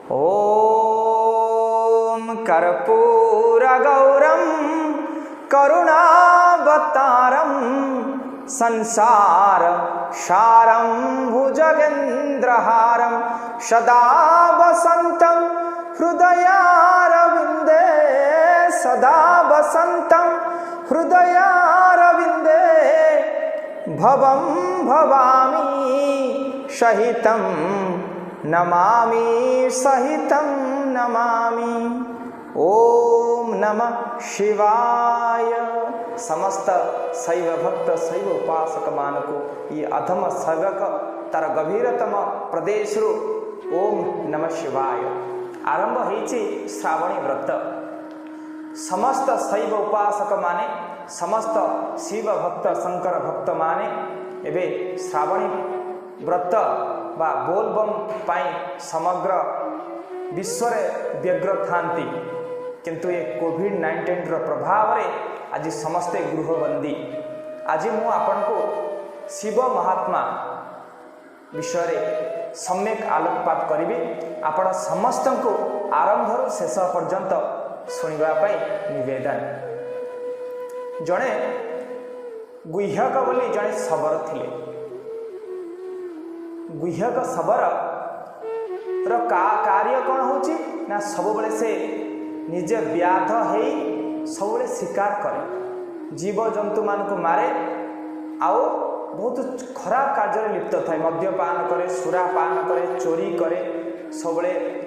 ॐ कर्पूरगौरं करुणावतारं संसार सारं भुजगेन्द्रहारं सदा वसन्तं हृदयारविन्दे सदा वसन्तं हृदयारविन्दे भवं भवामि सहितं नमामि सहितं नमामि। ओम नमः शिवाय। समस्त शैव भक्त शैव उपासक मानको ये अधम सर्वक तार गभीरतम प्रदेश ओम नमः शिवाय आरंभ होइछि श्रावणी व्रत। समस्त शैव उपासक माने समस्त शिव भक्त शंकर भक्त माने एबे श्रावणी व्रत बा बोलबम पाई समग्र विश्व व्यग्र थांती, किंतु ये कोविड-19 प्रभाव रे आज समस्ते गृहबंदी। आज मु आपन को शिव महात्मा विषय सम्यक आलोकपात करी आपण समस्त को आरंभ शेष पर्यंत शुणा निवेदन। जड़े गुह्यक बोली जड़े शबर थिले। गुह्यक शबर कार्य कौन होची ना सब से निजे व्याध है सब शिकार करे, जीव जंतु मान को मारे, आओ बहुत खराब कार्य लिप्त थाए। मद्यपान करे, सुरापान करे, चोरी करे, सब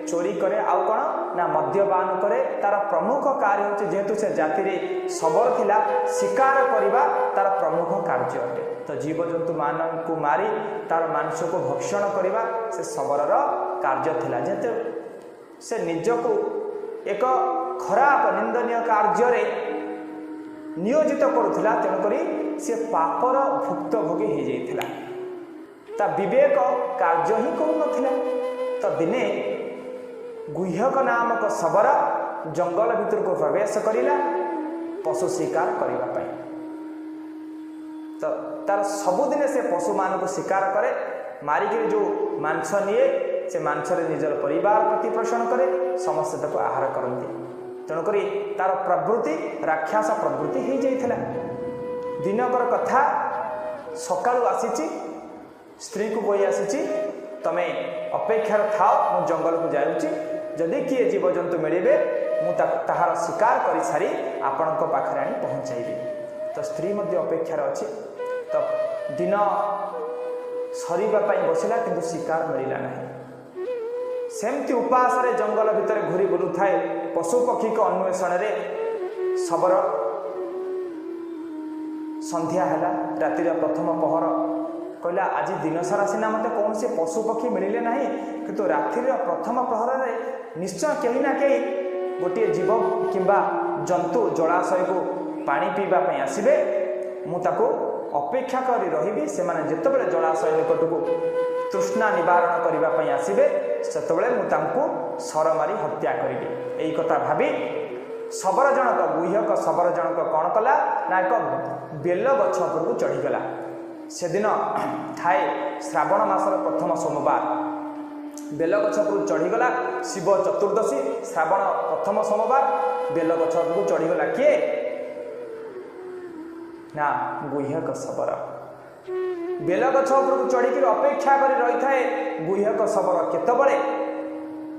चोरी करे, आउ कौन ना मद्यपान करे। तार प्रमुख कार्य होचे जेहेतु से जाति रे शबर थिला, शिकार करिबा तार प्रमुख कार्य अटे। तो जीव जंतु मान को मारी तार मांस को भक्षण करिबा से शबरर कार्य थिला। जेहेतु से निजको एक खराब निंदनीय कार्य नियोजित करुला, तेणुकरी से पापर भुक्तभोगी हो जाइथिला। ता विवेक कार्य ही करुनथिला। तो दिने गुह्यक नामक शबर जंगल भितर को प्रवेश करिला पशु शिकार करने पाई। तो तार सबुदिने से पशु मान को शिकार करे, मारिक जो मांस निए से मांस निजर परिवार प्रतिपोषण करे, समस्त ताको आहार करती। तेणुक तार प्रवृत्ति राक्षस प्रवृत्ति हो जाइथिला। दिनकर कथा सकाळु आसीची, स्त्री को कही आसीची तमे अपेक्षार थाओ, मु जंगल को जाउची, जदि किए जीवजंतु मिलिबे मु ताहार शिकार करि सारी आपणक पाखरे आनी पहुंचाइबी। तो स्त्री मध्य अपेक्षार अछि। तो दिन सरीबा पई बसिला किंतु शिकार मिलिला नहीं। सेमती उपास रे जंगल भितर घुरी बुलु थाए पशु पक्षी को अन्वेषण रे शबर संध्या हैला, रातिर प्रथम पहर कहला आज दिन सारा सिना मत कौन से पशु पक्षी मिलिले नहीं, किंतु रातिर प्रथम प्रहर रे निश्चय कहीं ना कहीं गोटे जीव किंबा जंतु जलाशय को पानी पीवा पई आसीबे। मु ताको अपेक्षा करी रहिबी, से माने जेतेबेले जलाशय निकट को तृष्णा निवारण करने पई आसीबे सेतेबेले मु तांको सर मारी हत्या करिबी। एई कथा भाबी शबर जनक गुह्यक शबर जनक कौन कला ना एक बेल गछ उपर को चढ़ीगला। से दिन थाए श्रावण मासर प्रथम सोमवार, बेल गछ उपर चढ़ीगला। शिव चतुर्दशी श्रावण प्रथम सोमवार बेल गछ उपर को चढ़ीगला। किए ना गुह्यक शबर। बेल गछ उपर चढ़ी अपेक्षा कर रही थाए गुह्यक शबर केतबळे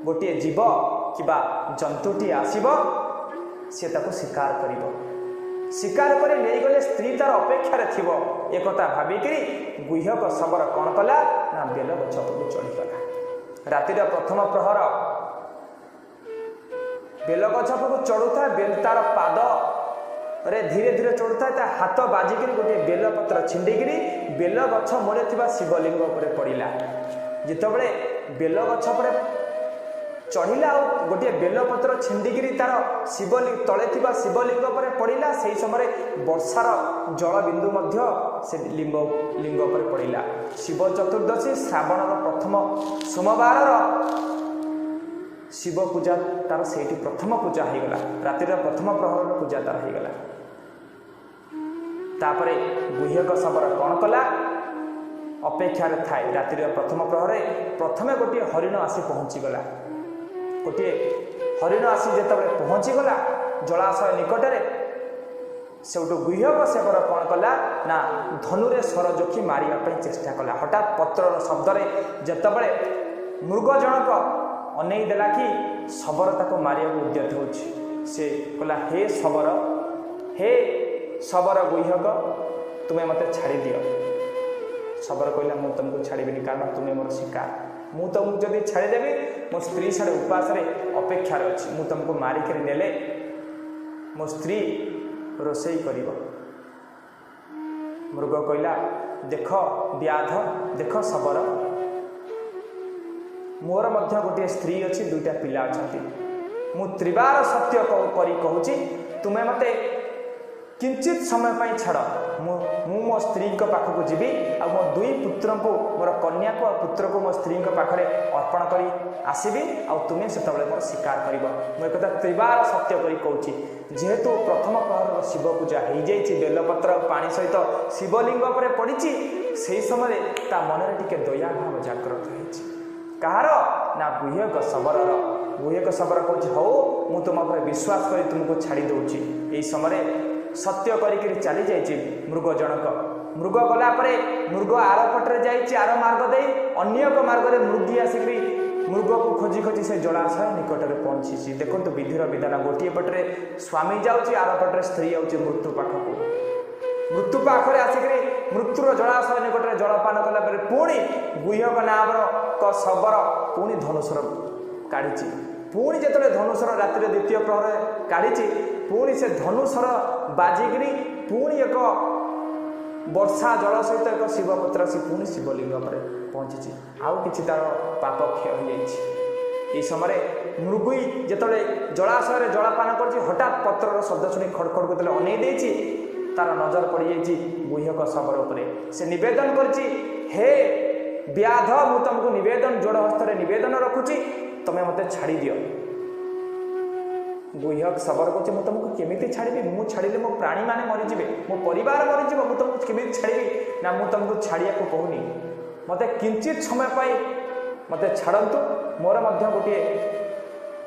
गोटे जीव किबा जंतुटी आसीब, से ताको शिकार करिब। शिकार करे नहीं गले स्त्री तार अपेक्षार थिबो। एक कथा भाबिकरी गुह्यक शबर कौन कला ना बेल गछ उपर चढ़ीगला। रातिर प्रथम प्रहर बेल गछ उपर चढ़ुता, बेल तार पाद रे धीरे धीरे चढ़ुता, हाथ बाजिक गोटे बेल पत्र छिंडिकी बेल गछ मूले थिबा शिवलिंग उपरे पड़िला। जितेबले बेल गछ उपरे चढ़िला गोटे बेल पत्र छिंडिकी तार शिवलिंग तले थिबा शिवलिंग उपरे पड़िला, सेही समय वर्षार जल बिंदु मध्य से लिंग उपरे पड़िला। शिव चतुर्दशी श्रावण प्रथम सोमवार शिव पूजा तार से प्रथम पूजा हो गला। रातिर प्रथम प्रहर पूजा तार हो गला। तापरे गुह्यक शबर कौन कला अपेक्षार थाए रातिर प्रथम प्रहरे प्रथमे गोटे हरिण आसी पहुँचीगला। गोटे हरिण आसी जितेबाला पहुँचीगला जलाशय निकटरे सेठू गुह्यक सेवर कौन कला ना धनुरे सर जोखी मारे चेष्टा कला। हठात पत्रर शब्दरे जितेबाला मृग जनक अनेई देला कि शबर ताको मारिया उद्यत होछि से कहला हे शबर गुह्यक तुम्हें मत छाड़ी दियो। शबर कहला मु तुमको छाड़बी कारण तुम्हें मोर शिकार मु तुमको जब छाड़देवी मो स्त्री साढ़े उपास अपेक्षार अच्छी मु तुमको मारिक नेले मो स्त्री रोसई कर। मृग कहला देख व्याध देख शबर मोर मध्य गोटे स्त्री अच्छी दुईटा पिला अच्छा मु त्रिबार सत्य करी कहूँ तुम्हें मते किंचित समय पाई छाड़ मु मो स्त्री पाखक जीवी आ मो दुई पुत्र को मोर कन्या को पुत्र को मो स्त्री पाखे अर्पण करी आसबि आ तुम्हें से मोर शिकार कर एक त्रिबार सत्य करी कहूँ। जेहेतु प्रथम प्रहर शिव पूजा हो जाइए बेलपत्र पानी सहित शिवलिंग पर पड़ी से समय ता मन टे दया भाव जागृत हो कहार ना गुह्यक शबर कहूँ हौ मु तुम पर विश्वास कर तुमको छाड़ी दूची। यही समय सत्य करी चली जाइए मृग जनक। मृग गला मृग आर पटे जाइए आर मार्ग दे अन्य एक मार्ग मृगी आसिक मृग को खोजी खोजी से जलाशय निकट में पहुँची। देखो विधिर विधान गोटे पटे स्वामी जाऊँगी आर पटे स्त्री आउची मृत्यु पाखक मृत्यु पाखे आसिक मृत्युर जलाशय निकट में जलपान कला पुणी गुह्यक नाम शबर पुणी धनुषर काढ़ी पुणी जो धनुषर रातिर द्वितीय प्रहर काढ़ी पुणी से धनुषर बाजिकी पुणी एक वर्षा जल सहित एक शिवपुत्र से पुणी शिवलिंग पर पहुँची आउ कि तार पाप क्षय हो जाए। समय मृगुई जिते जलाशय जलपान कर हठात पत्रर शब्द शुणी खड़खड़ को अनै तार नजर पड़ जाइए गुह्यक शबर उपरे से निवेदन कर हे व्याध मु तुमको निवेदन जोड़ हस्त निवेदन रखुची तुम्हें मत छाड़ी दियो। गुह्यक शबर कहे मुझे तुमको केमी छाड़ी मु छाड़े मो प्राणी मैंने मरीजे मो परिवार मरीज मुझे तुमको केमी छाड़ी ना मुझे तुमको छाड़िया कहूनी मत किंचित समय पाई मत छाड़तु मोर मध्य गोटे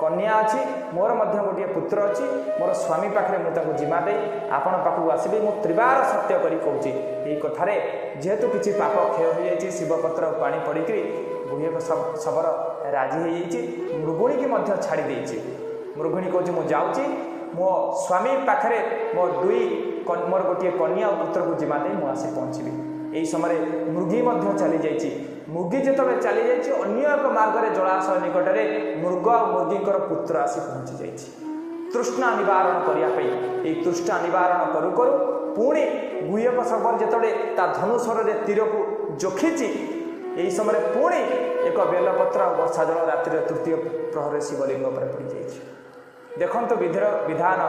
कन्या अच्छी मोर मध्य गोटे पुत्र अच्छी मोर स्वामी पाखे मुझे जिमा दे आपण पाखक आसबि मु त्रिबार सत्य करी कहूँ यही कथार जेहेतु किसी पाप क्षय हो जाए शिवपत्र पानी पड़क गुह्यक शबर राजी हो मृगुणी की छाड़ी देती मृगुणी कहूँ मुझे जाऊँगी मो स्वामी पाखे मोर गोटे कन्या और पुत्र को जिमा दे मुझे पहुँचबी। यही समय मृगी चली जाइए मृगी जो चली जाइए अन्य एक मार्ग जलाशय निकट में मृग और मृगीकर पुत्र आसी पहुँची जाइए तृष्णा निवारण करने तृष्णा निवारण करू करू पुणी गुह्यक शबर जो धनुषर तीर को जोखिची यही समय पुणी एक बेलपत्र और वर्षा जल रातिर तृतीय प्रहर शिवलिंग पर पड़ जाइए। देखो विधिर विधान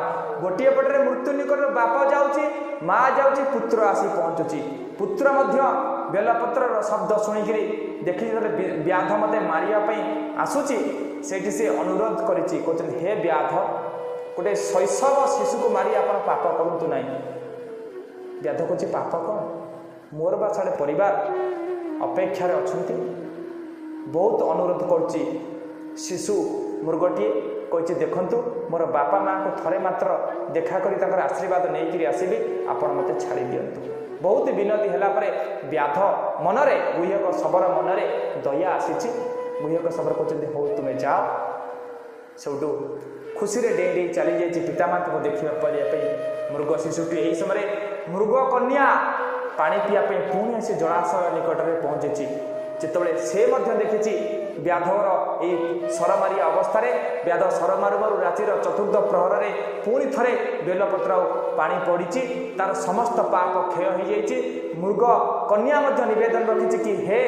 गोटे पटे मृत्यु निकट बाप जाऊँगी माँ जाऊँगी पुत्र आसी पहुँचुची पुत्र बेलपत्र शब्द शुणिक देखी व्याध मत मारे आसूची से अनुरोध कर हे व्याध गोटे शैशव शिशु को मारी आप पाप करूँ ना। व्याध कहे पाप कौन मोर बा साढ़े परिवार अपेक्षार अच्छा बहुत अनुरोध कर शिशु मृगटी कही देखु मोर बापा माँ को थरे मात्र देखा कर आशीर्वाद नहीं आसबि आपण मत छाड़ी दिंतु। बहुत विनती है व्याध मनरे गुह्यक शबर मनरे दया आसी गुह्यक शबर कहते हो तुम्हें जाओ सेठू खुशी डे डे चली जाइए पितामाता को देखा मृग शिशुटी यही समय मृग कन्या पानी पीवाई पुणी आसी जलाशय निकट में पहुँची जिते से देखी व्याधर यही सरमारी अवस्था व्याध सर मारू रातिर चतुर्थ प्रहर में पुणी थे बेलपत्र पानी पड़ी तार समस्त पाप क्षय हो जाइए। मृग कन्या निवेदन रखी कि हे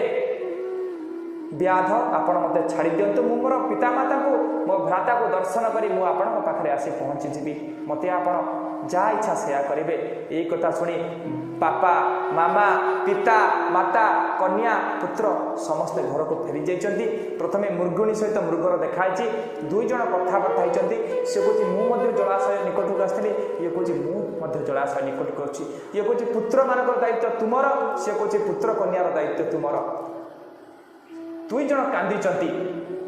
व्याध आपण मत छाड़ी दिंतु मु मोर पितामाता को मो भ्राता को दर्शन करी मु आपण पाखे आसी पहुँची जीवी मत आपण जहाँ इच्छा सेया करेंगे। यही कथा शुणी बापा मामा पिता माता कन्या पुत्र समस्ते घर को फेरी जाइए। प्रथमे मृगुणी सहित मृगर देखाई दुई जन कथबार्ता होती सी कहूँ मु जलाशय निकट को आसती ये कहूँ मु जलाशय निकट को अच्छी ये कहूँ पुत्र मान दायित्व तुमर सी कहूँ पुत्र कन्यार दायित्व तुमर। दुई जन कांदी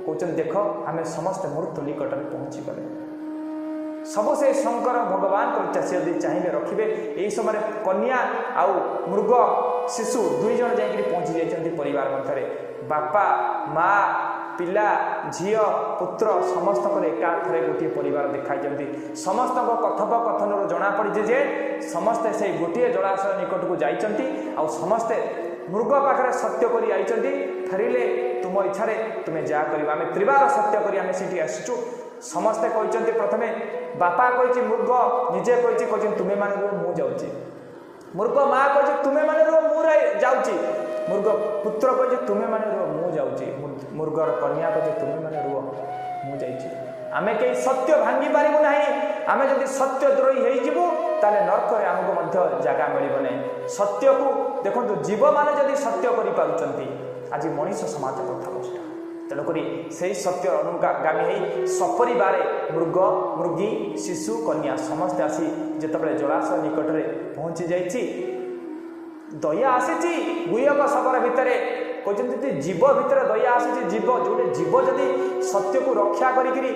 कहते देख आम समस्ते मृत्यु निकट में पहुँची गले सब से शंकर भगवान को इच्छा से यदि चाहिए रखिए यही समय कन्या आउ मृग शिशु दुई जन जाकि पहुँची जाइए परिवार मध्य बापा माँ पिला झील पुत्र समस्त एकाथरे गोटे परिवार देखाई समस्त कथोपकथन जना पड़ी जे समस्ते से गोटे जलाशय निकट को जाइंट आ समस्ते मृग पाखे सत्य कर फेरिले तुम इच्छा तुम्हें जहाँ कर आम त्रिवार सत्य कर आसचु समस्ते कहते प्रथम बापा कही मृग निजे कही तुम्हें मान मु जाऊँगी मृग माँ कही तुम्हें मान मु जाऊँगी मृग पुत्र कहे तुम्हें मैंने रुह मु जाऊँगी मृगर कन्या कहे तुम्हें मैंने रुह मु जाइए आमे कहीं सत्य भांगी पारू ना आमे जब सत्य द्रोही हो नरक आमको जगह मिल नहीं सत्य को देखो जीव मैंने जब सत्य कर आज मनीष समाज कथा तेणुक से सत्य अनुगामी हो सपरिवार मृग मृगी शिशु कन्या समस्ते आसी जिते जलाशय निकट में पहुँची जाइए दया आसी गुहक शबर भितर कहते जीव भितर दया आसी जीव जो जीव जदि सत्य को रक्षा करी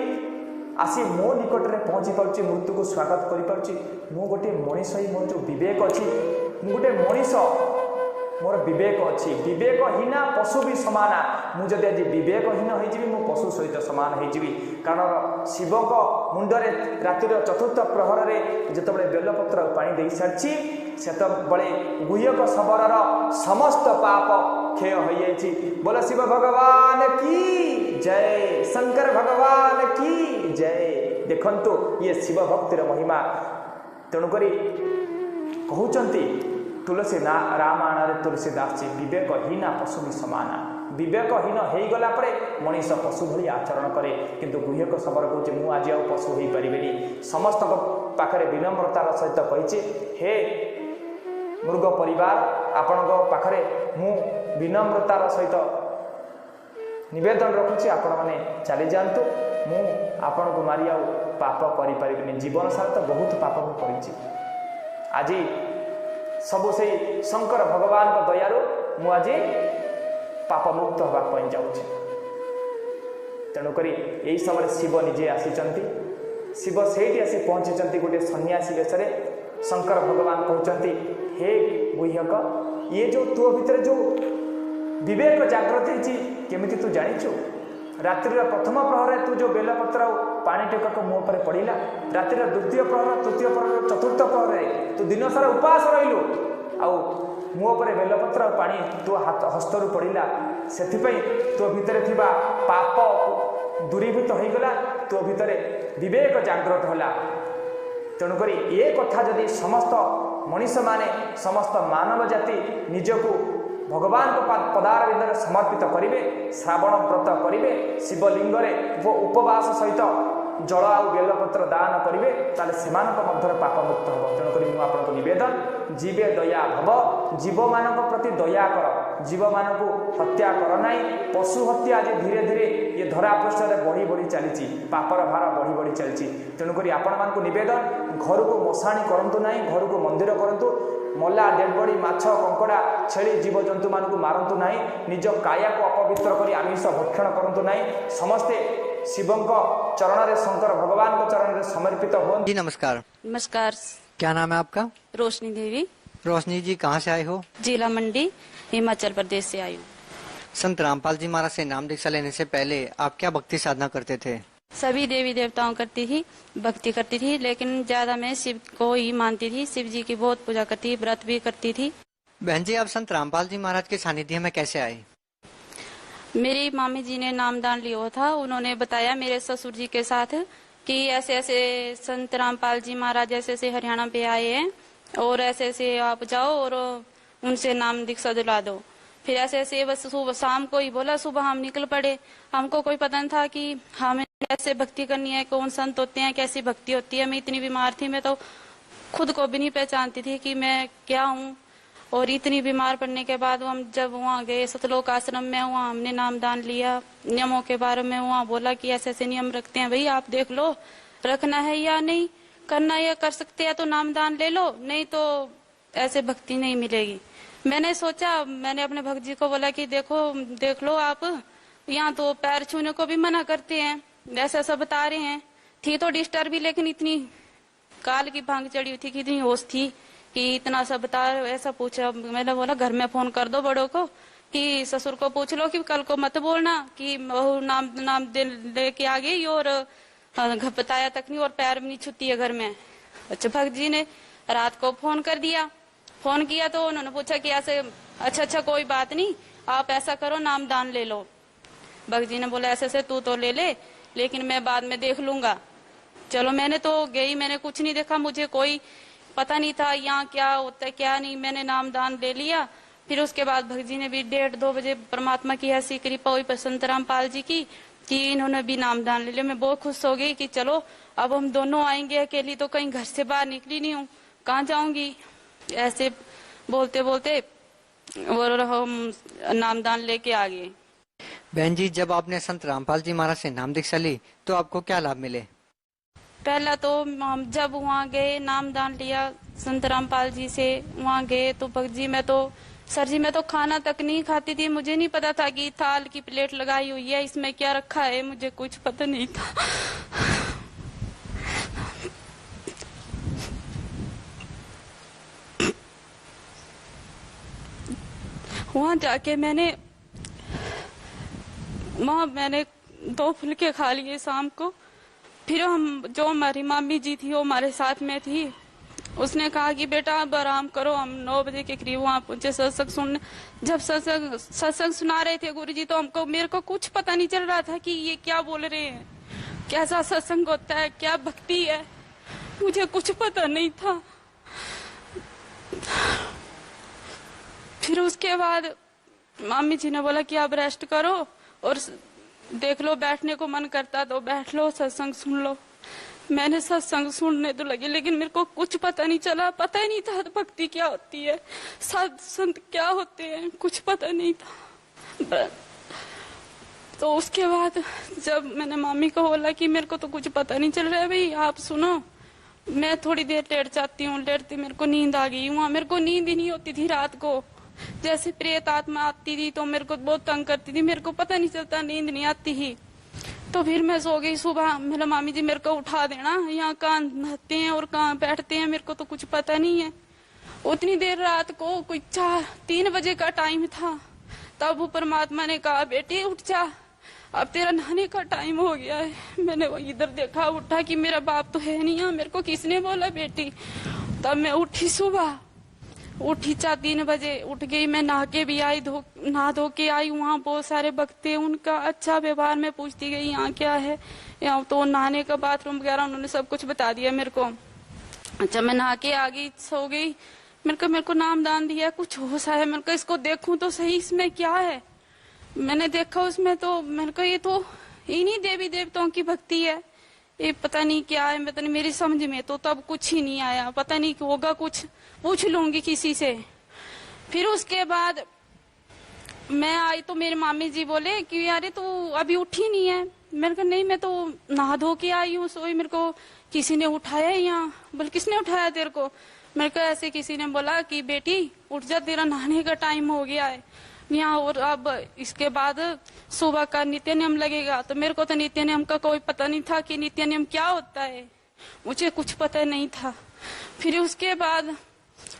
आसी मो निकट में पहुँची पार्टी मृत्यु को स्वागत कर गोटे मनीष ही मोर जो विवेक अच्छी गोटे मनीष मोर विवेक अच्छी विवेकहीना पशु भी सामना मुझे आज विवेकहीन हो पशु सहित सामान हो कारण शिव मुंडरे रातिर चतुर्थ प्रहर में जिते बेलपत्र पानी दे सारी से गुहक शबर समस्त पाप क्षय हो जाए बोल शिव भगवान की जय शंकर भगवान की जय देखंतु ये शिव भक्तिर महिमा तेणुक कहते तुलसी ना रामायण तुलसीदास जी विवेकहीना पशु भी समाना विवेकहीन हो गला मनीष पशु भली आचरण करे किंतु गुहक शबर कहे मुझे आज पशु हो पारे समस्त पाखे विनम्रतार सहित कही हे मृग परिवार आपण पाखे मु विनम्रतार सहित निवेदन रखुची आपण मैंने चली जातु मु आपण को मारी आ पाप करें जीवन सारा तो बहुत पाप मुझे आज सबु से शंकर भगवान को दयारु मुझे पाप मुक्त होगा जाऊँगी तेणुक यही समय शिव निजे आसी शिव से आसी पहुँची गोटे सन्यासी वेश शंकर भगवान कहते हे गुह्यक ये जो तो भीतर जो विवेक जागृत होमी तू जाचु रात्रि प्रथम प्रहर तू जो बेलपत्र पानी टेकक मो पर पड़ा रात्रि द्वितीय प्रहर तृतीय प्रहर चतुर्थ प्रहर तू दिन सारा उपवास रहिलु आउ मो पर बेलपत्र पानी तू हाथ हस्तरू पड़ा से तो भितर थिबा पाप दूरीभूत हो गला तो भितर विवेक जागृत होला तेणुक ये कथा जदि समस्त मनीष माने समस्त मानव जाति निजको भगवान को पदार विंदर समर्पित करेंगे श्रावण व्रत करेंगे शिवलिंग उपवास सहित जल आ बेलपत्र दान करेंगे ताले मध्य पाप मुक्त हम तेणुक आपको निवेदन जीवे दया भव जीव मान प्रति दया कर जीव मान को हत्या कर ना पशु हत्या आज धीरे धीरे ये धरापृष्ठ में बढ़ी बढ़ी चली पापर भार बढ़ी बढ़ी चली तेणुक आपण मान निवेदन घर को मशाणी करूँ ना घर को मंदिर करूँ मल्ला डेड बॉडी माछ कंकड़ा छेली जीव जंतु मान को मारतु ना निज काया को अपवित्र कर आमिष भक्षण करूँ ना समस्ते शिवंक चरण रे शंकर भगवान को चरण रे समर्पित हो। जी नमस्कार। नमस्कार। क्या नाम है आपका? रोशनी देवी। रोशनी जी कहाँ से आए हो? जिला मंडी हिमाचल प्रदेश से आई हूँ। संत रामपाल जी महाराज से नाम दीक्षा लेने से पहले आप क्या भक्ति साधना करते थे? सभी देवी देवताओं करती थी, भक्ति करती थी, लेकिन ज्यादा मैं शिव को ही मानती थी। शिव जी की बहुत पूजा करती, व्रत भी करती थी। बहन जी आप संत रामपाल जी महाराज के सानिध्य में कैसे आए? मेरी मामी जी ने नामदान लिया था। उन्होंने बताया मेरे ससुर जी के साथ कि ऐसे ऐसे संत रामपाल जी महाराज ऐसे ऐसे हरियाणा पे आए हैं और ऐसे ऐसे आप जाओ और उनसे नाम दीक्षा दिला दो। फिर ऐसे ऐसे बस सुबह शाम को ही बोला, सुबह हम निकल पड़े। हमको कोई पता नहीं था कि हमें कैसे भक्ति करनी है, कौन संत होते हैं, कैसी भक्ति होती है। मैं इतनी बीमार थी, मैं तो खुद को भी नहीं पहचानती थी कि मैं क्या हूँ। और इतनी बीमार पड़ने के बाद हम जब वहाँ गए सतलोक आश्रम में, वहाँ हमने नामदान लिया, नियमों के बारे में वहाँ बोला कि ऐसे ऐसे नियम रखते हैं, भाई आप देख लो रखना है या नहीं, करना या कर सकते हैं तो नामदान ले लो, नहीं तो ऐसे भक्ति नहीं मिलेगी। मैंने सोचा, मैंने अपने भक्त जी को बोला कि देखो देख लो आप, यहाँ तो पैर छूने को भी मना करते हैं, ऐसा ऐसा बता रहे हैं। थी तो डिस्टर्ब भी, लेकिन इतनी काल की भांग चढ़ी हुई थी कि इतनी होश थी कि इतना सा बता रहे हो। ऐसा पूछा, मैंने बोला घर में फोन कर दो बड़ों को कि ससुर को पूछ लो कि कल को मत बोलना कि बहू नाम लेके आ गई और बताया तक नहीं और पैर भी नहीं छूती है घर में। अच्छा, भक्त जी ने रात को फोन कर दिया। फोन किया तो उन्होंने पूछा कि ऐसे, अच्छा कोई बात नहीं, आप ऐसा करो नाम दान ले लो। भक्त जी ने बोला ऐसे से तू तो ले ले, लेकिन मैं बाद में देख लूंगा। चलो मैंने तो गई, मैंने कुछ नहीं देखा, मुझे कोई पता नहीं था यहाँ क्या होता है क्या नहीं। मैंने नाम दान ले लिया। फिर उसके बाद भक्त जी ने भी 1:30-2 बजे परमात्मा की ऐसी कृपा हुई संतराम पाल जी की कि इन्होंने भी नाम दान ले लिया। मैं बहुत खुश हो गई कि चलो अब हम दोनों आएंगे। अकेली तो कहीं घर से बाहर निकली नहीं हूँ, कहाँ जाऊंगी। ऐसे बोलते बोलते और हम नाम दान लेके आ गए। बहन जी, जब आपने संत रामपाल जी महाराज से नाम दीक्षा ली तो आपको क्या लाभ मिले? पहला तो हम जब वहाँ गए, नाम दान लिया संत रामपाल जी से, वहाँ गए तो भक्त जी मैं तो खाना तक नहीं खाती थी। मुझे नहीं पता था कि थाल की प्लेट लगाई हुई है, इसमें क्या रखा है, मुझे कुछ पता नहीं था। वहाँ जाके मैंने 2 फुलके खा लिए शाम को। फिर जो हमारी मामी जी थी वो हमारे साथ में थी। उसने कहा कि बेटा अब आराम करो। हम 9 बजे के करीब वहाँ पहुंचे सत्संग सुनने। जब सत्संग सुना रहे थे गुरुजी, तो मेरे को कुछ पता नहीं चल रहा था कि ये क्या बोल रहे हैं, कैसा सत्संग होता है, क्या भक्ति है, मुझे कुछ पता नहीं था। फिर उसके बाद मामी जी ने बोला कि आप रेस्ट करो और देख लो, बैठने को मन करता तो बैठ लो, सत्संग सुन लो। मैंने सत्संग सुनने तो लगी, लेकिन मेरे को कुछ पता नहीं चला। पता ही नहीं था भक्ति क्या होती है, साध संत क्या होते हैं, कुछ पता नहीं था। तो उसके बाद जब मैंने मामी को बोला कि मेरे को तो कुछ पता नहीं चल रहा है, भाई आप सुनो, मैं थोड़ी देर लेट जाती हूँ। लेटती मेरे को नींद आ गई। वहाँ मेरे को नींद ही नहीं होती थी रात को। जैसे प्रेत आत्मा आती थी तो मेरे को बहुत तंग करती थी, मेरे को पता नहीं चलता, नींद नहीं आती थी। तो फिर मैं सो गई। सुबह मेरा मामी जी मेरे को उठा देना, यहाँ कहाँ नहाते हैं और कहाँ बैठते हैं, मेरे को तो कुछ पता नहीं है। उतनी देर रात को कोई 3 बजे का टाइम था, तब वो परमात्मा ने कहा बेटी उठ जा, अब तेरा नहाने का टाइम हो गया है। मैंने वो इधर देखा, उठा कि मेरा बाप तो है नहीं यहाँ, मेरे को किसने बोला बेटी। तब मैं उठी, सुबह उठी 3 बजे उठ गई। मैं नहा के भी आई, नहा धो के आई। वहाँ बहुत सारे भक्त थे, उनका अच्छा व्यवहार मैं पूछती गई यहाँ क्या है, यहाँ तो नहाने का बाथरूम वगैरह उन्होंने सब कुछ बता दिया मेरे को। अच्छा, मैं नहा के आ गई, सो गई। मेरे को नाम दान दिया, कुछ होश आया। मेरे को इसको देखूं तो सही, इसमें क्या है। मैंने देखा उसमें तो मेरे को ये तो इन्हीं देवी देवताओं की भक्ति है, ये पता नहीं क्या है, पता नहीं, मेरी समझ में तो तब कुछ ही नहीं आया। पता नहीं होगा कुछ, पूछ लूंगी किसी से। फिर उसके बाद मैं आई तो मेरे मामी जी बोले कि यार तू अभी उठी नहीं है। मैंने कहा नहीं, मैं तो नहा धो के आई हूँ, सोई, मेरे को किसी ने उठाया यहाँ। बोले किसने उठाया तेरे को? मेरे को ऐसे किसी ने बोला कि बेटी उठ जा, तेरा नहाने का टाइम हो गया है यहाँ, और अब इसके बाद सुबह का नित्य नियम लगेगा। तो मेरे को तो नित्य नियम का कोई पता नहीं था कि नित्य नियम क्या होता है, मुझे कुछ पता नहीं था। फिर उसके बाद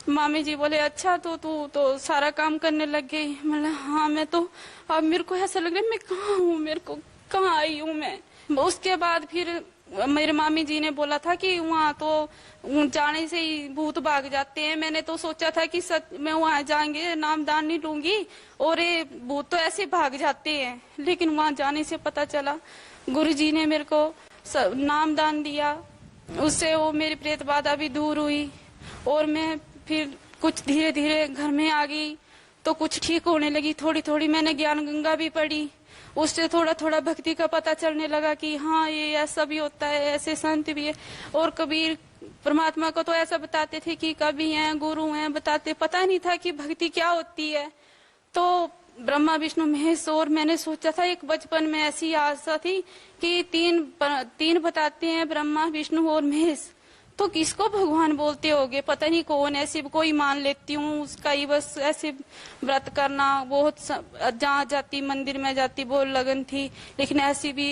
मामी जी बोले अच्छा तो तू तो सारा काम करने लग गई। मतलब हाँ, मैं तो अब मेरे को ऐसा लग रहा है मैं कहाँ हूँ, मेरे को कहाँ आई हूँ मैं। उसके बाद फिर मेरे मामी जी ने बोला था कि वहाँ तो जाने से ही भूत भाग जाते हैं। मैंने तो सोचा था कि मैं वहाँ जाएंगे नाम दान नहीं लूंगी और ये भूत तो ऐसे भाग जाते हैं, लेकिन वहाँ जाने से पता चला गुरुजी ने मेरे को नाम दान दिया, उससे वो मेरी प्रेत बाधा भी दूर हुई और मैं फिर कुछ धीरे धीरे घर में आ गई तो कुछ ठीक होने लगी। थोड़ी थोड़ी मैंने ज्ञान गंगा भी पढ़ी, उससे थोड़ा थोड़ा भक्ति का पता चलने लगा कि हाँ ये ऐसा भी होता है, ऐसे संत भी है। और कबीर परमात्मा को तो ऐसा बताते थे कि कवि हैं, गुरु हैं, बताते, पता नहीं था कि भक्ति क्या होती है। तो ब्रह्मा विष्णु महेश, और मैंने सोचा था एक बचपन में ऐसी आशा थी कि तीन बताते हैं, ब्रह्मा विष्णु और महेश, तो तो किसको भगवान बोलते होगे, पता नहीं कौन, ऐसे कोई मान लेती हूँ उसका ही बस ऐसे व्रत करना। बहुत जहाँ जाती मंदिर में जाती बहुत लगन थी, लेकिन ऐसी भी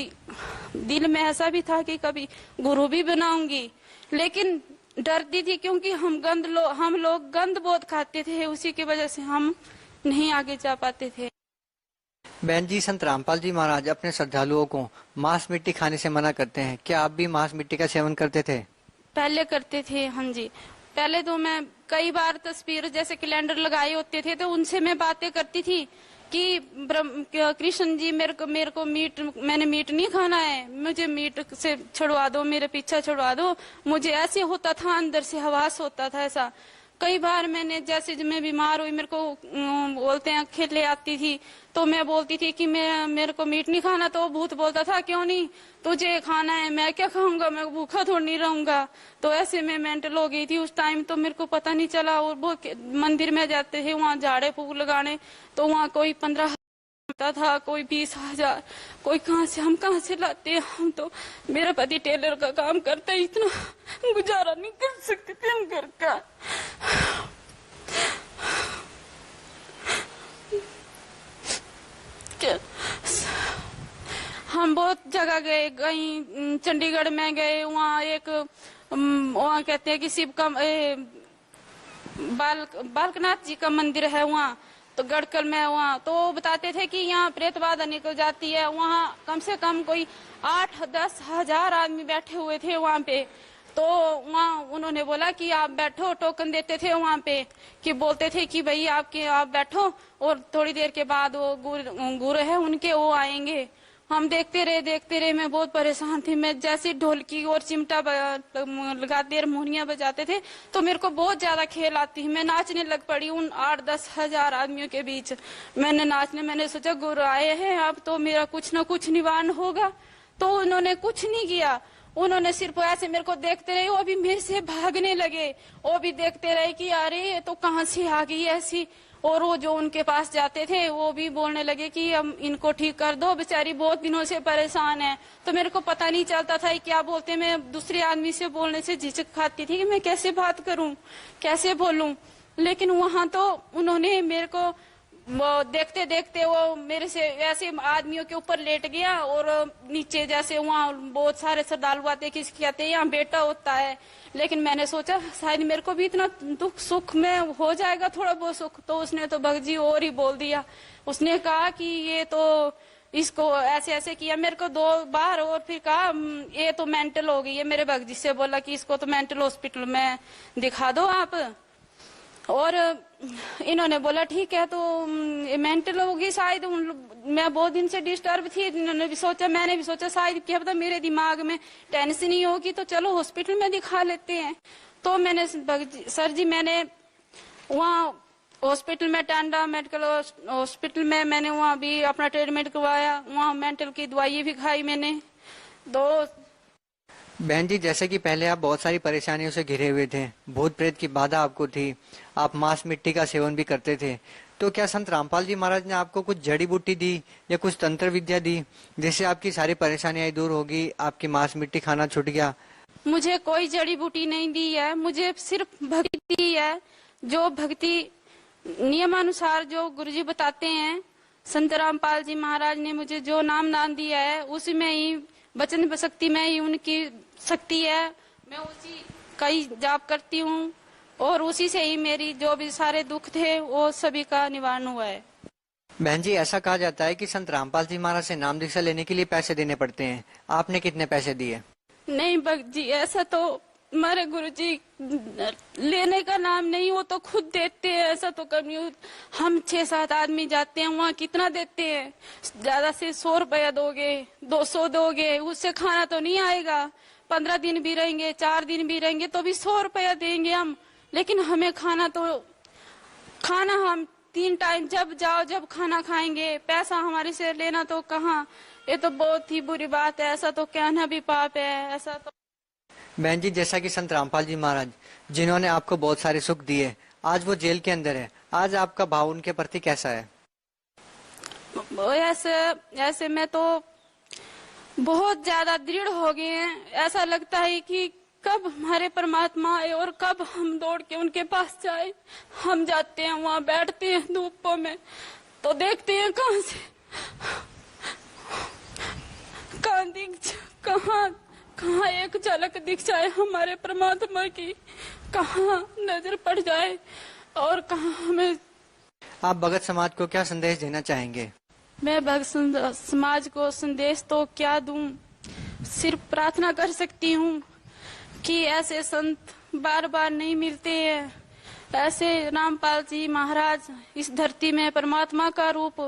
दिल में ऐसा भी था कि कभी गुरु भी बनाऊंगी, लेकिन डरती थी क्योंकि हम लोग गंद बहुत खाते थे, उसी की वजह से हम नहीं आगे जा पाते थे। बहन जी, संत रामपाल जी महाराज अपने श्रद्धालुओं को मांस मिट्टी खाने से मना करते हैं, क्या आप भी मांस मिट्टी का सेवन करते थे? पहले करते थे, हाँ जी। पहले तो मैं कई बार तस्वीर जैसे कैलेंडर लगाए होते थे तो उनसे मैं बातें करती थी कि कृष्ण जी मेरे को मैंने मीट नहीं खाना है, मुझे मीट से छुड़वा दो, मेरे पीछा छुड़वा दो। मुझे ऐसे होता था, अंदर से हवास होता था ऐसा। कई बार मैंने जैसे जब मैं बीमार हुई, मेरे को बोलते हैं खेले आती थी, तो मैं बोलती थी कि मेरे को मीट नहीं खाना, तो भूत बोलता था क्यों नहीं, तुझे खाना है, मैं क्या खाऊंगा, मैं भूखा थोड़ी नहीं रहूंगा। तो ऐसे मैं मेंटल हो गई थी उस टाइम, तो मेरे को पता नहीं चला। और वो मंदिर में जाते थे वहाँ झाड़े फूक लगाने, तो वहाँ कोई 15,000 था, कोई 20,000, कोई हम कहाँ से लाते हैं। हम तो मेरा पति टेलर का काम करता है, इतना गुजारा नहीं कर सकते थे हम घर का। हम बहुत जगह गए, कहीं चंडीगढ़ में गए, वहाँ वहाँ कहते हैं कि शिव का बालकनाथ जी का मंदिर है वहाँ, तो गढ़कल में वहाँ तो बताते थे कि यहाँ प्रेत बाधा निकल जाती है। वहाँ कम से कम कोई 8-10 हजार आदमी बैठे हुए थे वहाँ पे। तो वहाँ उन्होंने बोला कि आप बैठो, टोकन देते थे वहाँ पे, कि बोलते थे कि भाई आप बैठो और थोड़ी देर के बाद वो गुरु है उनके वो आएंगे। हम देखते रहे, मैं बहुत परेशान थी। मैं जैसे ढोलकी और चिमटा लगाते हारमोनिया बजाते थे तो मेरे को बहुत ज्यादा खेल आती है। मैं नाचने लग पड़ी उन 8-10 हजार आदमियों के बीच। मैंने सोचा गुरु आए हैं, अब तो मेरा कुछ ना कुछ निवारण होगा। तो उन्होंने कुछ नहीं किया, उन्होंने सिर्फ ऐसे मेरे को देखते रहे, वो भी मेरे से भागने लगे। वो भी देखते रहे कि अरे ये तो कहाँ से आ गई ऐसी। और वो जो उनके पास जाते थे वो भी बोलने लगे कि हम इनको ठीक कर दो, बेचारी बहुत दिनों से परेशान है। तो मेरे को पता नहीं चलता था क्या बोलते। मैं दूसरे आदमी से बोलने से झिझक खाती थी कि मैं कैसे बात करूं, कैसे बोलूं। लेकिन वहां तो उन्होंने मेरे को वो देखते देखते वो मेरे से ऐसे आदमियों के ऊपर लेट गया और नीचे जैसे वहाँ बहुत सारे श्रद्धालु आते, किसी कहते हैं यहाँ बेटा होता है। लेकिन मैंने सोचा शायद मेरे को भी इतना दुख सुख में हो जाएगा थोड़ा बहुत सुख। तो उसने तो भगत जी और ही बोल दिया। उसने कहा कि ये तो इसको ऐसे ऐसे किया मेरे को 2 बार, और फिर कहा ये तो मेंटल हो गई है। मेरे भगत जी से बोला कि इसको तो मेंटल हॉस्पिटल में दिखा दो आप। और इन्होंने बोला ठीक है, तो मेंटल होगी शायद। मैं बहुत दिन से डिस्टर्ब थी, इन्होंने भी सोचा, मैंने भी सोचा शायद क्या पता मेरे दिमाग में टेंशन ही होगी, तो चलो हॉस्पिटल में दिखा लेते हैं। तो मैंने सर जी मैंने वहाँ हॉस्पिटल में टांडा मेडिकल हॉस्पिटल में मैंने वहाँ भी अपना ट्रीटमेंट करवाया, वहाँ मेंटल की दवाई भी खाई मैंने। बहन जी, जैसे कि पहले आप बहुत सारी परेशानियों से घिरे हुए थे, भूत प्रेत की बाधा आपको थी, आप मांस मिट्टी का सेवन भी करते थे, तो क्या संत रामपाल जी महाराज ने आपको कुछ जड़ी बूटी दी या कुछ तंत्र विद्या दी जिससे आपकी सारी परेशानियां दूर होगी, आपकी मांस मिट्टी खाना छूट गया? मुझे कोई जड़ी बूटी नहीं दी है, मुझे सिर्फ भक्ति दी है। जो भक्ति नियमानुसार जो गुरुजी बताते हैं, संत रामपाल जी महाराज ने मुझे जो नाम दान दिया है उसी में ही वचन शक्ति में ही उनकी शक्ति है। मैं उसी का ही जाप करती हूँ और उसी से ही मेरी जो भी सारे दुख थे वो सभी का निवारण हुआ है। बहन जी, ऐसा कहा जाता है कि संत रामपाल जी महाराज से नाम दीक्षा लेने के लिए पैसे देने पड़ते हैं, आपने कितने पैसे दिए? नहीं भक्त जी, ऐसा तो हमारे गुरुजी लेने का नाम नहीं, वो तो खुद देते हैं। ऐसा तो कभी हम 6-7 आदमी जाते हैं, वहाँ कितना देते हैं? ज्यादा से 100 रुपया दोगे, 200 दोगे, उससे खाना तो नहीं आएगा। 15 दिन भी रहेंगे, 4 दिन भी रहेंगे तो भी 100 रुपया देंगे हम। लेकिन हमें खाना हम 3 टाइम जब जाओ जब खाना खाएंगे, पैसा हमारे से लेना तो कहाँ। ये तो बहुत ही बुरी बात है, ऐसा तो कहना भी पाप है। ऐसा तो बहन जी, जैसा कि संत रामपाल जी महाराज जिन्होंने आपको बहुत सारे सुख दिए, आज वो जेल के अंदर है, आज आपका भाव उनके प्रति कैसा है? ऐसे में तो बहुत ज्यादा दृढ़ हो गए हैं। ऐसा लगता है कि कब हमारे परमात्मा आए और कब हम दौड़ के उनके पास जाए। हम जाते हैं वहाँ बैठते हैं धूपों में तो देखते हैं कहाँ एक झलक दिख जाए हमारे परमात्मा की, कहाँ नजर पड़ जाए और कहाँ हमें। आप भगत समाज को क्या संदेश देना चाहेंगे? मैं भगत समाज को संदेश तो क्या दूं, सिर्फ प्रार्थना कर सकती हूँ कि ऐसे संत बार बार नहीं मिलते हैं। ऐसे रामपाल जी महाराज इस धरती में परमात्मा का रूप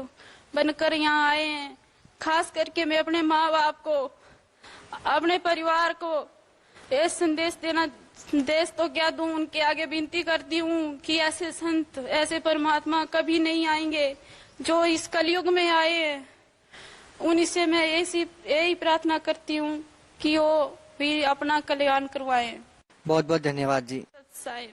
बनकर यहाँ आए हैं। खास करके मैं अपने माँ बाप को, अपने परिवार को ये संदेश तो क्या दूं, उनके आगे विनती करती हूँ कि ऐसे संत, ऐसे परमात्मा कभी नहीं आएंगे जो इस कलयुग में आए हैं। उन्हीं से मैं यही प्रार्थना करती हूँ कि वो भी अपना कल्याण करवाएं। बहुत बहुत धन्यवाद जी। साहिब।